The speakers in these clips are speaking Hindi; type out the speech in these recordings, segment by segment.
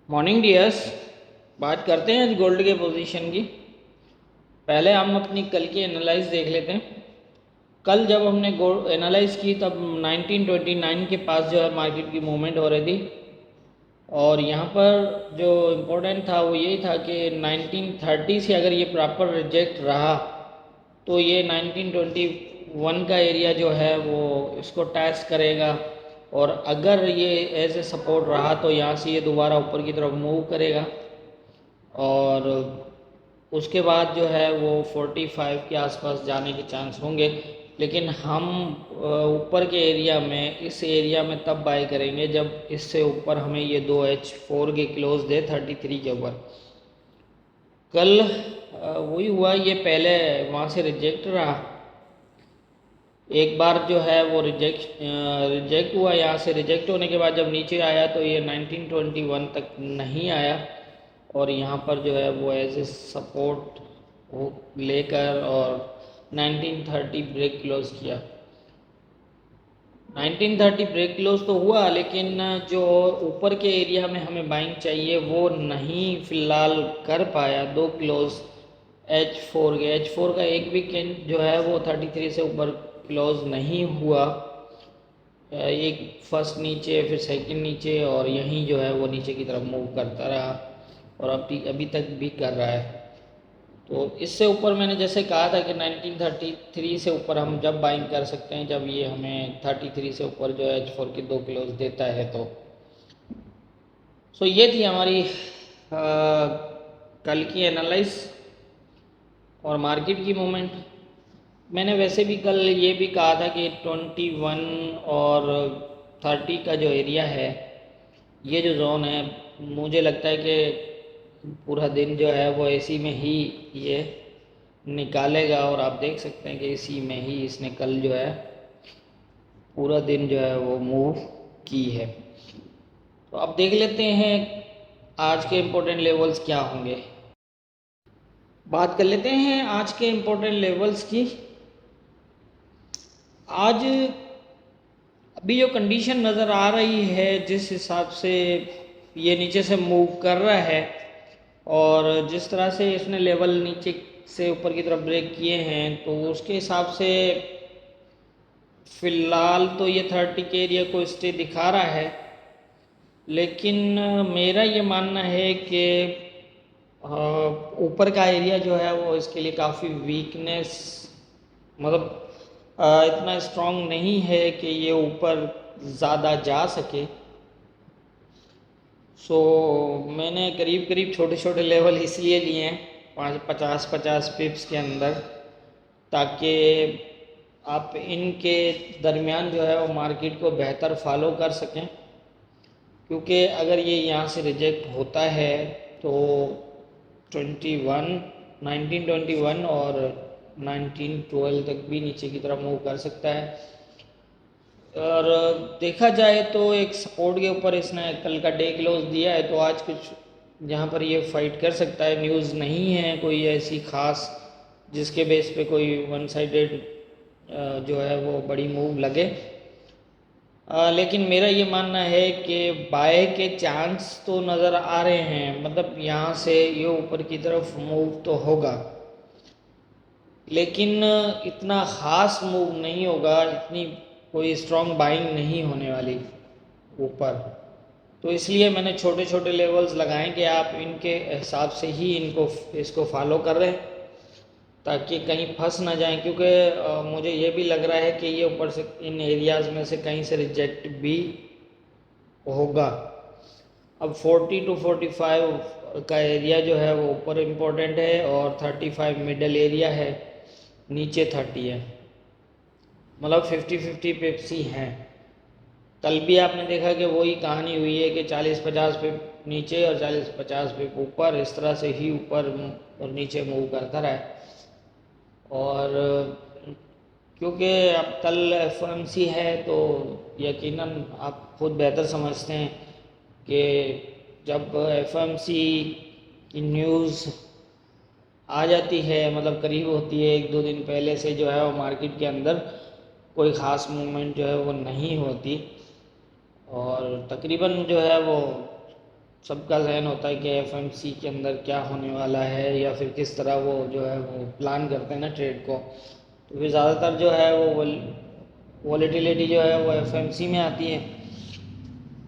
Morning dears. बात करते हैं आज गोल्ड के पोजीशन की। पहले हम अपनी कल की एनालाइज देख लेते हैं। कल जब हमने गोल्ड एनालाइज की तब 1929 के पास जो है मार्केट की मूवमेंट हो रही थी, और यहाँ पर जो इम्पोर्टेंट था वो यही था कि 1930 से अगर ये प्रॉपर रिजेक्ट रहा तो ये 1921 का एरिया जो है वो इसको टेस्ट करेगा, और अगर ये एज ए सपोर्ट रहा तो यहाँ से ये दोबारा ऊपर की तरफ मूव करेगा, और उसके बाद जो है वो 45 के आसपास जाने के चांस होंगे। लेकिन हम ऊपर के एरिया में, इस एरिया में तब बाई करेंगे जब इससे ऊपर हमें ये 2H4 के क्लोज दे 33 के ऊपर। कल वही हुआ, ये पहले वहाँ से रिजेक्ट रहा, एक बार जो है वो रिजेक्ट हुआ। यहाँ से रिजेक्ट होने के बाद जब नीचे आया तो ये 1921 तक नहीं आया, और यहाँ पर जो है वो एज ए सपोर्ट वो लेकर और 1930 ब्रेक क्लोज किया। 1930 ब्रेक क्लोज तो हुआ, लेकिन जो ऊपर के एरिया में हमें बाइंग चाहिए वो नहीं फिलहाल कर पाया। दो क्लोज H4 का एक भी कैंड जो है वो 33 से ऊपर क्लोज नहीं हुआ। एक फर्स्ट नीचे, फिर सेकंड नीचे, और यहीं जो है वो नीचे की तरफ मूव करता रहा, और अभी तक भी कर रहा है। तो इससे ऊपर मैंने जैसे कहा था कि 1933 से ऊपर हम जब बाइंग कर सकते हैं जब ये हमें 33 से ऊपर जो H4 की दो क्लोज देता है। तो ये थी हमारी कल की एनालाइज और मार्केट की मूवमेंट। मैंने वैसे भी कल ये भी कहा था कि 21 और 30 का जो एरिया है, ये जो जोन है, मुझे लगता है कि पूरा दिन जो है वो इसी में ही ये निकालेगा, और आप देख सकते हैं कि इसी में ही इसने कल जो है पूरा दिन जो है वो मूव की है। तो अब देख लेते हैं आज के इम्पोर्टेंट लेवल्स क्या होंगे। बात कर लेते हैं आज के इम्पोर्टेंट लेवल्स की। आज अभी जो कंडीशन नज़र आ रही है, जिस हिसाब से ये नीचे से मूव कर रहा है, और जिस तरह से इसने लेवल नीचे से ऊपर की तरफ ब्रेक किए हैं, तो उसके हिसाब से फ़िलहाल तो ये 30 के एरिया को स्टे दिखा रहा है। लेकिन मेरा ये मानना है कि ऊपर का एरिया जो है वो इसके लिए काफ़ी वीकनेस, मतलब इतना स्ट्रॉन्ग नहीं है कि ये ऊपर ज़्यादा जा सके। मैंने करीब करीब छोटे छोटे लेवल इसलिए लिए हैं 50-50 पिप्स के अंदर, ताकि आप इनके दरमियान जो है वो मार्केट को बेहतर फॉलो कर सकें। क्योंकि अगर ये यहाँ से रिजेक्ट होता है तो 1921 और 1912 तक भी नीचे की तरफ मूव कर सकता है। और देखा जाए तो एक सपोर्ट के ऊपर इसने कल का डे क्लोज दिया है, तो आज कुछ जहाँ पर ये फाइट कर सकता है। न्यूज़ नहीं है कोई ऐसी ख़ास जिसके बेस पे कोई वन साइडेड जो है वो बड़ी मूव लगे। लेकिन मेरा ये मानना है कि बाय के चांस तो नज़र आ रहे हैं, मतलब यहाँ से ये ऊपर की तरफ मूव तो होगा, लेकिन इतना ख़ास मूव नहीं होगा, इतनी कोई स्ट्रॉन्ग बाइंग नहीं होने वाली ऊपर। तो इसलिए मैंने छोटे छोटे लेवल्स लगाए कि आप इनके हिसाब से ही इसको फॉलो कर रहे हैं, ताकि कहीं फंस ना जाएं। क्योंकि मुझे ये भी लग रहा है कि ये ऊपर से इन एरियाज़ में से कहीं से रिजेक्ट भी होगा। अब 40 to 45 का एरिया जो है वो ऊपर इम्पोर्टेंट है, और 35 मिडल एरिया है, नीचे 30 है, मतलब 50-50 पिप्स ही हैं। कल भी आपने देखा कि वही कहानी हुई है कि 40-50 पिप नीचे और 40-50 पिप ऊपर, इस तरह से ही ऊपर और नीचे मूव करता रहा है। और क्योंकि अब कल FOMC है तो यकीनन आप खुद बेहतर समझते हैं कि जब FOMC की न्यूज़ आ जाती है, मतलब करीब होती है, 1-2 दिन पहले से जो है वो मार्केट के अंदर कोई ख़ास मूवमेंट जो है वो नहीं होती, और तकरीबन जो है वो सबका जहन होता है कि एफएमसी के अंदर क्या होने वाला है, या फिर किस तरह वो जो है वो प्लान करते हैं ना ट्रेड को। तो फिर ज़्यादातर जो है वो वॉलेटिलिटी जो है वो एफएमसी में आती है।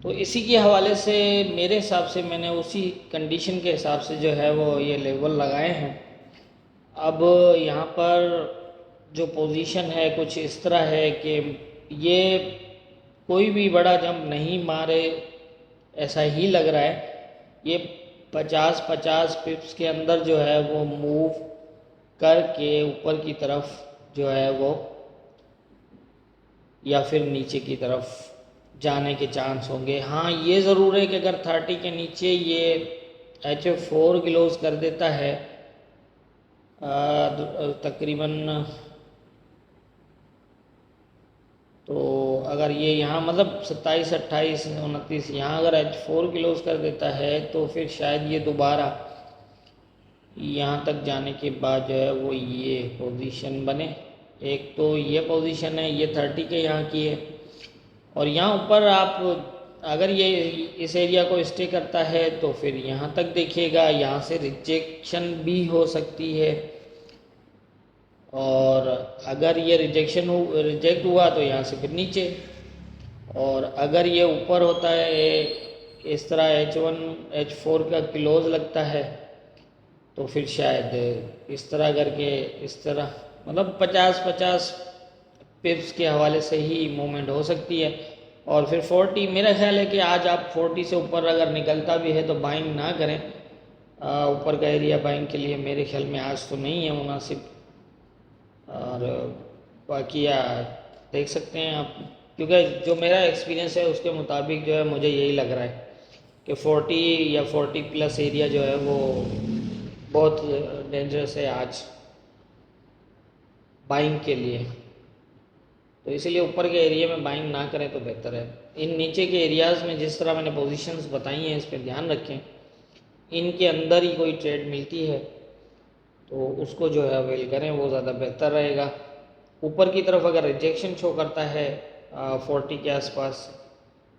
तो इसी के हवाले से मेरे हिसाब से मैंने उसी कंडीशन के हिसाब से जो है वो ये लेवल लगाए हैं। अब यहाँ पर जो पोजीशन है कुछ इस तरह है कि ये कोई भी बड़ा जंप नहीं मारे, ऐसा ही लग रहा है। ये 50-50 पिप्स के अंदर जो है वो मूव करके ऊपर की तरफ जो है वो या फिर नीचे की तरफ जाने के चांस होंगे। हाँ, ये ज़रूर है कि अगर 30 के नीचे ये HF4 क्लोज कर देता है तकरीबन, तो अगर ये यहाँ मतलब 27, 28, 29 यहाँ अगर H4 क्लोज कर देता है तो फिर शायद ये दोबारा यहाँ तक जाने के बाद जो है वो ये पोजीशन बने। एक तो ये पोजीशन है, ये 30 के यहाँ की है, और यहाँ ऊपर आप अगर ये इस एरिया को स्टे करता है तो फिर यहाँ तक देखिएगा, यहाँ से रिजेक्शन भी हो सकती है, और अगर ये रिजेक्ट हुआ तो यहाँ से फिर नीचे, और अगर ये ऊपर होता है इस तरह H1 H4 का क्लोज लगता है तो फिर शायद इस तरह करके इस तरह मतलब 50-50 पिप्स के हवाले से ही मूवमेंट हो सकती है। और फिर 40, मेरा ख्याल है कि आज आप 40 से ऊपर अगर निकलता भी है तो बाइंग ना करें। ऊपर का एरिया बाइंग के लिए मेरे ख्याल में आज तो नहीं है मुनासिब। और बाकी देख सकते हैं आप, क्योंकि जो मेरा एक्सपीरियंस है उसके मुताबिक जो है मुझे यही लग रहा है कि 40 या 40+ एरिया जो है वो बहुत डेंजरस है आज बाइंग के लिए। तो इसीलिए ऊपर के एरिया में बाइंग ना करें तो बेहतर है। इन नीचे के एरियाज़ में जिस तरह मैंने पोजीशंस बताई हैं इस पर ध्यान रखें। इनके अंदर ही कोई ट्रेड मिलती है तो उसको जो है अवेल करें, वो ज़्यादा बेहतर रहेगा। ऊपर की तरफ अगर रिजेक्शन शो करता है 40 के आसपास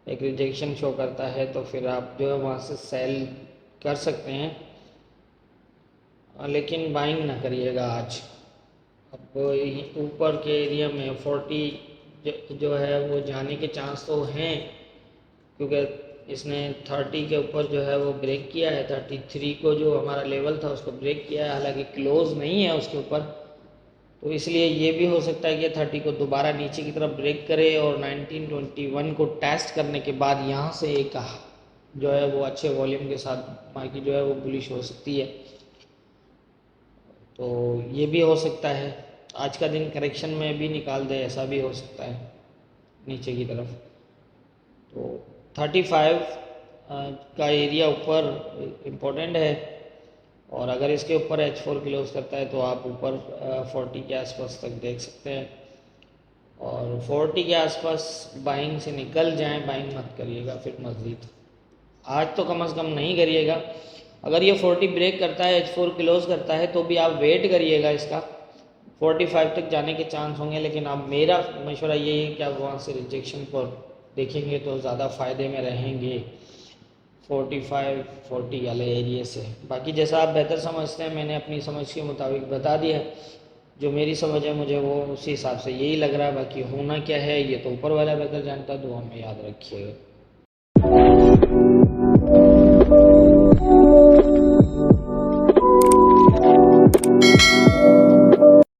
एक रिजेक्शन शो करता है तो फिर आप जो है वहाँ से सेल कर सकते हैं, लेकिन बाइंग ना करिएगा आज। अब ऊपर के एरिया में 40 जो है वो जाने के चांस तो हैं, क्योंकि इसने 30 के ऊपर जो है वो ब्रेक किया है। 33 को जो हमारा लेवल था उसको ब्रेक किया है, हालांकि क्लोज नहीं है उसके ऊपर। तो इसलिए ये भी हो सकता है कि 30 को दोबारा नीचे की तरफ ब्रेक करे और 1921 को टेस्ट करने के बाद यहाँ से एक जो है वो अच्छे वॉल्यूम के साथ मार्केट जो है वो बुलिश हो सकती है। तो ये भी हो सकता है आज का दिन करेक्शन में भी निकाल दे, ऐसा भी हो सकता है नीचे की तरफ। तो 35 का एरिया ऊपर इम्पोर्टेंट है, और अगर इसके ऊपर H4 क्लोज करता है तो आप ऊपर 40 के आसपास तक देख सकते हैं, और 40 के आसपास बाइंग से निकल जाएं, बाइंग मत करिएगा फिर मज़ीद। आज तो कम से कम नहीं करिएगा। अगर ये 40 ब्रेक करता है, H4 क्लोज करता है, तो भी आप वेट करिएगा इसका। 45 तक जाने के चांस होंगे, लेकिन अब मेरा मशवरा ये है कि आप वहाँ से रिजेक्शन पर देखेंगे तो ज़्यादा फ़ायदे में रहेंगे 45-40 वाले एरिए से। बाकी जैसा आप बेहतर समझते हैं, मैंने अपनी समझ के मुताबिक बता दिया। जो मेरी समझ है मुझे वो उसी हिसाब से यही लग रहा है। बाकी होना क्या है ये तो ऊपर वाला बेहतर जानता है। दुआ में याद रखिएगा।